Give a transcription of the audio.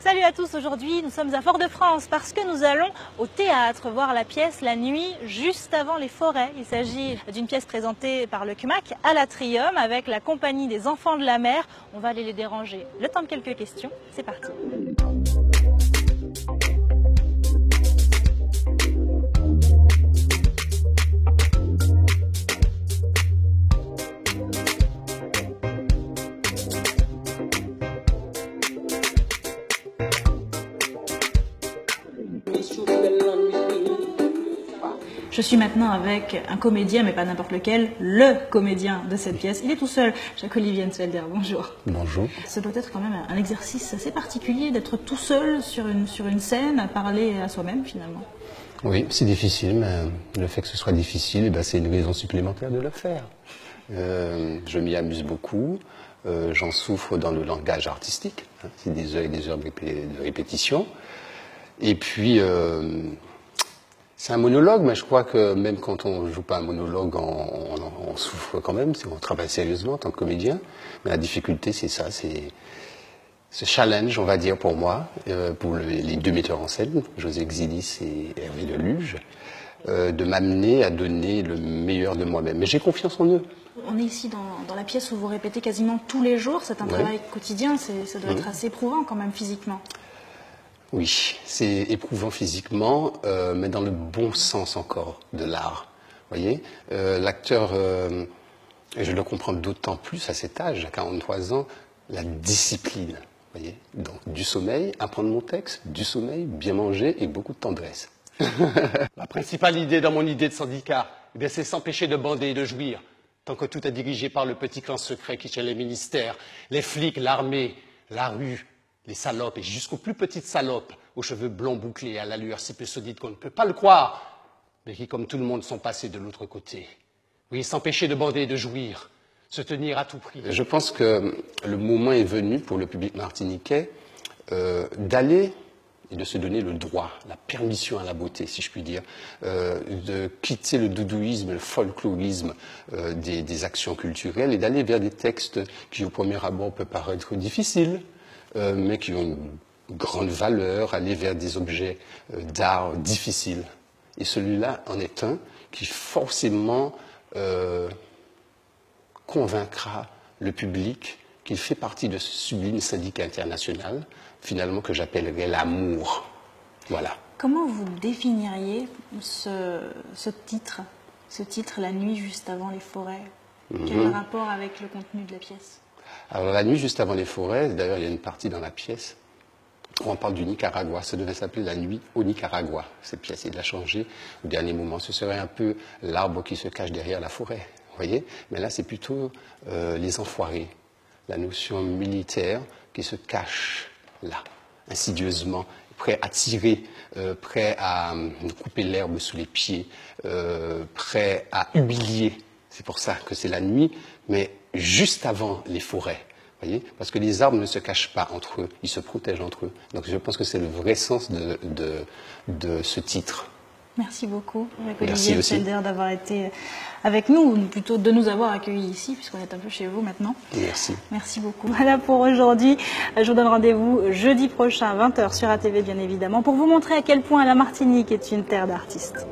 Salut à tous, aujourd'hui nous sommes à Fort-de-France parce que nous allons au théâtre voir la pièce La Nuit juste avant les forêts. Il s'agit d'une pièce présentée par le CMAC à l'Atrium avec la compagnie des Enfants de la Mer. On va aller les déranger le temps de quelques questions, c'est parti. Je suis maintenant avec un comédien, mais pas n'importe lequel, le comédien de cette pièce. Il est tout seul, Jacques-Olivier Nsfelder, bonjour. Bonjour. Ça doit être quand même un exercice assez particulier d'être tout seul sur une scène, à parler à soi-même finalement. Oui, c'est difficile, mais le fait que ce soit difficile, c'est une raison supplémentaire de le faire. Je m'y amuse beaucoup, j'en souffre dans le langage artistique, hein, c'est des heures et des heures de répétition. Et puis, c'est un monologue, mais je crois que même quand on ne joue pas un monologue, on souffre quand même, on travaille sérieusement en tant que comédien. Mais la difficulté, c'est ça, c'est ce challenge, on va dire, pour moi, pour les deux metteurs en scène, José Xilis et Hervé Deluge, de m'amener à donner le meilleur de moi-même. Mais j'ai confiance en eux. On est ici dans la pièce où vous répétez quasiment tous les jours, c'est un travail quotidien, ça doit être assez éprouvant quand même physiquement. Oui, c'est éprouvant physiquement, mais dans le bon sens encore de l'art. Vous voyez, l'acteur, et je le comprends d'autant plus à cet âge, à 43 ans, la discipline. Vous voyez, donc du sommeil, apprendre mon texte, du sommeil, bien manger et beaucoup de tendresse. La principale idée dans mon idée de syndicat, c'est s'empêcher de bander et de jouir. Tant que tout est dirigé par le petit clan secret qui tient les ministères, les flics, l'armée, la rue, les salopes, et jusqu'aux plus petites salopes, aux cheveux blonds bouclés et à l'allure si peu solide qu'on ne peut pas le croire, mais qui, comme tout le monde, sont passés de l'autre côté. Oui, s'empêcher de bander et de jouir, se tenir à tout prix. Je pense que le moment est venu pour le public martiniquais d'aller et de se donner le droit, la permission à la beauté, si je puis dire, de quitter le doudouisme, le folklorisme des actions culturelles et d'aller vers des textes qui, au premier abord, peuvent paraître difficiles, mais qui ont une grande valeur, aller vers des objets d'art difficiles. Et celui-là en est un qui forcément convaincra le public qu'il fait partie de ce sublime syndicat international, finalement que j'appellerais l'amour. Voilà. Comment vous définiriez ce titre, La Nuit juste avant les forêts? Quel rapport avec le contenu de la pièce? Alors, La Nuit juste avant les forêts, d'ailleurs, il y a une partie dans la pièce où on parle du Nicaragua. Ça devait s'appeler La Nuit au Nicaragua. Cette pièce, il l'a changé au dernier moment. Ce serait un peu l'arbre qui se cache derrière la forêt, vous voyez? Mais là, c'est plutôt les enfoirés. La notion militaire qui se cache là, insidieusement, prêt à tirer, prêt à nous couper l'herbe sous les pieds, prêt à humilier. C'est pour ça que c'est la nuit, mais juste avant les forêts. Voyez, parce que les arbres ne se cachent pas entre eux, ils se protègent entre eux. Donc je pense que c'est le vrai sens de ce titre. Merci beaucoup, Merci aussi d'avoir été avec nous, ou plutôt de nous avoir accueillis ici, puisqu'on est un peu chez vous maintenant. Merci. Merci beaucoup. Voilà pour aujourd'hui. Je vous donne rendez-vous jeudi prochain, 20h sur ATV, bien évidemment, pour vous montrer à quel point la Martinique est une terre d'artistes.